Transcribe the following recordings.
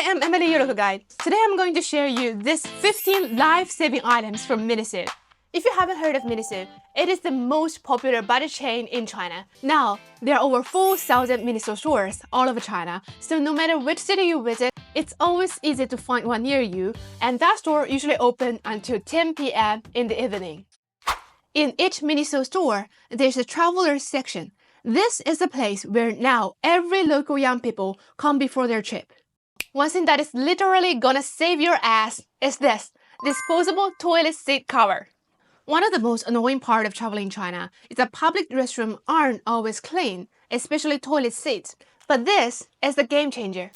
I'm Emily, your local guide. Today I'm going to share you this 15 life-saving items from Miniso. If you haven't heard of Miniso, it is the most popular body chain in China. Now, there are over 4,000 Miniso stores all over China, so no matter which city you visit, it's always easy to find one near you, and that store usually opens until 10 p.m. in the evening. In each Miniso store, there's a traveler section. This is a place where now every local young people come before their trip. One thing that is literally gonna save your ass is this disposable toilet seat cover. One of the most annoying parts of traveling in China is that public restrooms aren't always clean, especially toilet seats. But this is the game changer.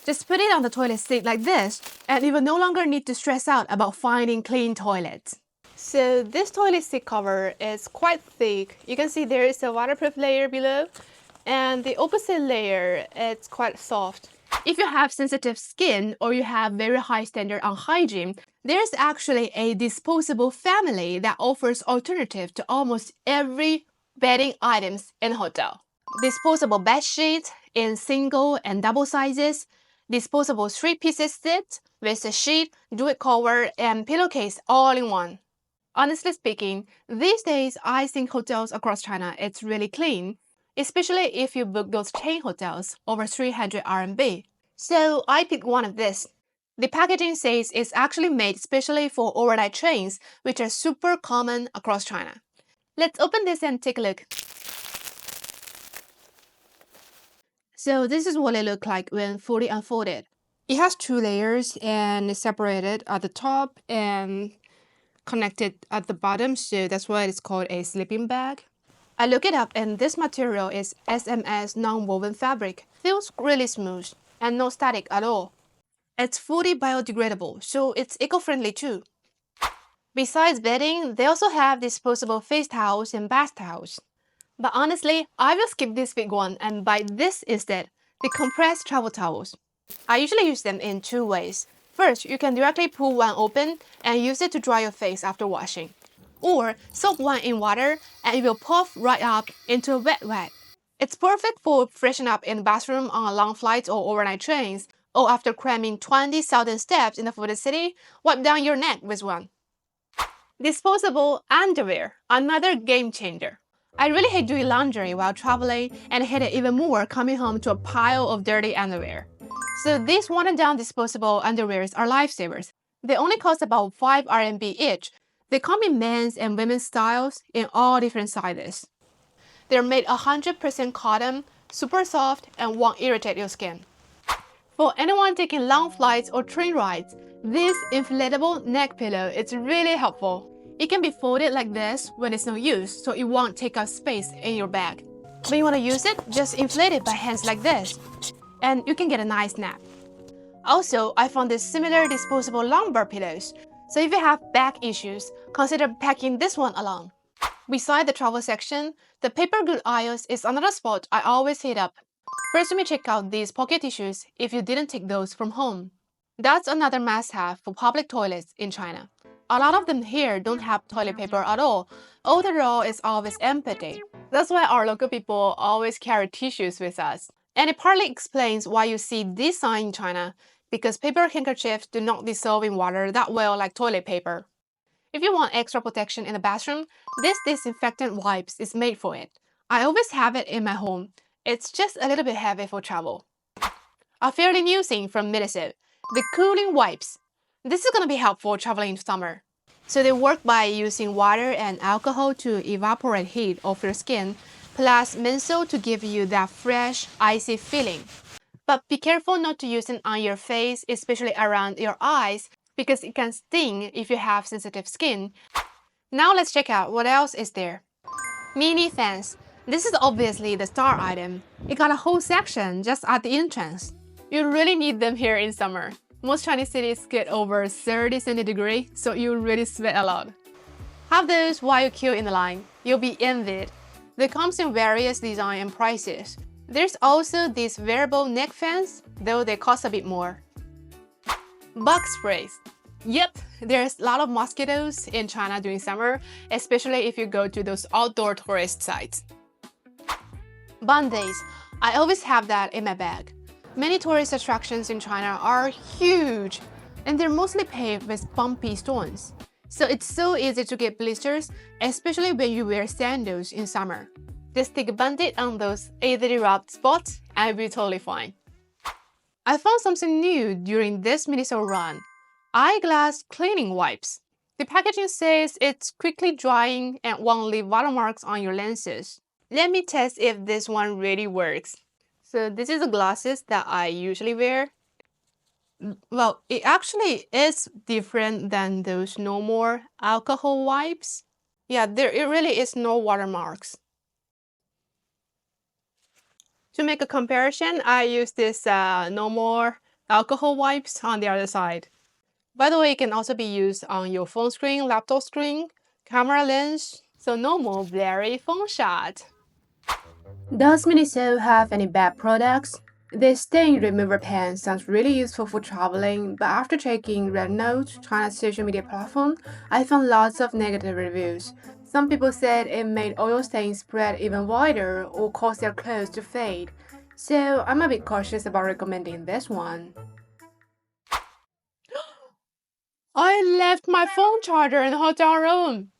Just put it on the toilet seat like this, and you will no longer need to stress out about finding clean toilets. So this toilet seat cover is quite thick. You can see there is a waterproof layer below, and the opposite layer is quite soft. If you have sensitive skin or you have very high standard on hygiene, there's actually a disposable family that offers alternative to almost every bedding items in a hotel. Disposable bed sheets in single and double sizes, disposable 3-piece set with a sheet, duvet cover, and pillowcase all in one. Honestly speaking, these days I think hotels across China it's really clean, especially if you book those chain hotels over 300 RMB. So I picked one of this. The packaging says it's actually made specially for overnight trains, which are super common across China. Let's open this and take a look. So this is what it looks like when fully unfolded. It has 2 layers and it's separated at the top and connected at the bottom, so that's why it's called a sleeping bag. I looked it up and this material is SMS non-woven fabric. Feels really smooth and no static at all. It's fully biodegradable, so it's eco-friendly too. Besides bedding, they also have disposable face towels and bath towels. But honestly, I will skip this big one and buy this instead, the compressed travel towels. I usually use them in 2 ways. First, you can directly pull one open and use it to dry your face after washing. Or soak one in water and it will puff right up into a wet. It's perfect for freshen up in the bathroom on long flights or overnight trains, or after cramming 20,000 steps in the food city, wipe down your neck with one. Disposable underwear, another game changer. I really hate doing laundry while traveling and hate it even more coming home to a pile of dirty underwear. So these watered-down disposable underwears are lifesavers. They only cost about 5 RMB each. They come in men's and women's styles in all different sizes. They're made 100% cotton, super soft, and won't irritate your skin. For anyone taking long flights or train rides, this inflatable neck pillow is really helpful. It can be folded like this when it's no use, so it won't take up space in your bag. When you want to use it, just inflate it by hands like this, and you can get a nice nap. Also, I found this similar disposable lumbar pillows, so if you have back issues, consider packing this one along. Beside the travel section, the paper good aisles is another spot I always hit up. First, let me check out these pocket tissues if you didn't take those from home. That's another must-have for public toilets in China. A lot of them here don't have toilet paper at all. All the roll is always empty. That's why our local people always carry tissues with us. And it partly explains why you see this sign in China, because paper handkerchiefs do not dissolve in water that well like toilet paper. If you want extra protection in the bathroom, this disinfectant wipes is made for it. I always have it in my home. It's just a little bit heavy for travel. A fairly new thing from Miniso, the cooling wipes. This is going to be helpful traveling in summer. So they work by using water and alcohol to evaporate heat off your skin, plus Miniso to give you that fresh, icy feeling. But be careful not to use it on your face, especially around your eyes, because it can sting if you have sensitive skin. Now let's check out what else is there. Mini fans. This is obviously the star item. It got a whole section just at the entrance. You really need them here in summer. Most Chinese cities get over 30 centigrade, so you really sweat a lot. Have those while you queue in the line. You'll be envied. They come in various design and prices. There's also these wearable neck fans, though they cost a bit more. Bug sprays. Yep, there's a lot of mosquitoes in China during summer, especially if you go to those outdoor tourist sites. Band-aids. I always have that in my bag. Many tourist attractions in China are huge, and they're mostly paved with bumpy stones. So it's so easy to get blisters, especially when you wear sandals in summer. Just stick a Band-Aid on those easily rubbed spots and you'll be totally fine. I found something new during this Miniso run: eyeglass cleaning wipes. The packaging says it's quickly drying and won't leave watermarks on your lenses. Let me test if this one really works. So this is the glasses that I usually wear. Well, it actually is different than those normal alcohol wipes. Yeah, it really is no watermarks. To make a comparison, I use this normal alcohol wipes on the other side. By the way, it can also be used on your phone screen, laptop screen, camera lens, so no more blurry phone shot. Does Miniso have any bad products? This stain remover pen sounds really useful for traveling, but after checking Rednote, China's social media platform, I found lots of negative reviews. Some people said it made oil stains spread even wider or caused their clothes to fade. So I'm a bit cautious about recommending this one. I left my phone charger in the hotel room.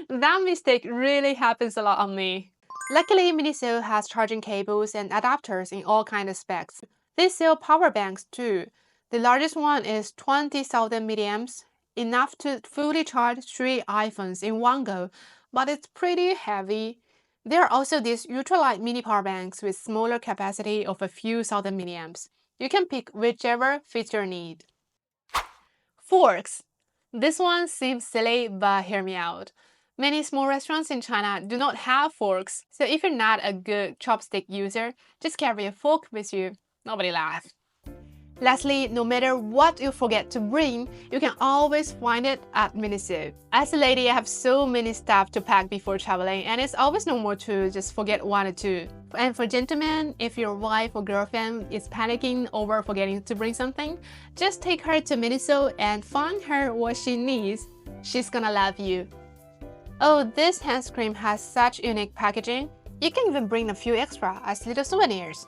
That mistake really happens a lot on me. Luckily, Miniso has charging cables and adapters in all kinds of specs. They sell power banks too. The largest one is 20,000 milliamps, enough to fully charge 3 iPhones in one go, but it's pretty heavy. There are also these ultralight mini power banks with smaller capacity of a few thousand milliamps. You can pick whichever fits your need. Forks. This one seems silly, but hear me out. Many small restaurants in China do not have forks, so if you're not a good chopstick user, just carry a fork with you. Nobody laughs. Lastly, no matter what you forget to bring, you can always find it at Miniso. As a lady, I have so many stuff to pack before traveling, and it's always normal to just forget one or two. And for gentlemen, if your wife or girlfriend is panicking over forgetting to bring something, just take her to Miniso and find her what she needs. She's gonna love you. Oh, this hand cream has such unique packaging. You can even bring a few extra as little souvenirs.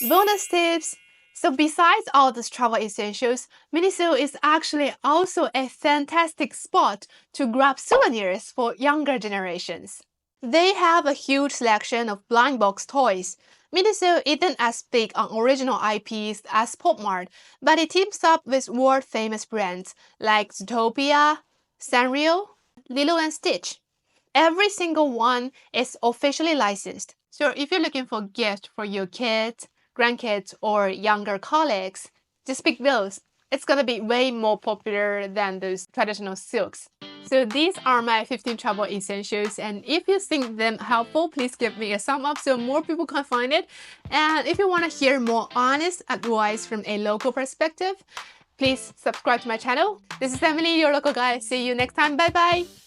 Bonus tips! So besides all these travel essentials, Miniso is actually also a fantastic spot to grab souvenirs for younger generations. They have a huge selection of blind box toys. Miniso isn't as big on original IPs as Pop Mart, but it teams up with world-famous brands like Zootopia, Sanrio, Lilo and Stitch. Every single one is officially licensed. So if you're looking for gifts for your kids, grandkids, or younger colleagues, just pick those. It's gonna be way more popular than those traditional silks. So these are my 15 travel essentials, and if you think them helpful, please give me a thumb up so more people can find it. And if you want to hear more honest advice from a local perspective, please subscribe to my channel. This is Emily, your local guide. See you next time. Bye bye!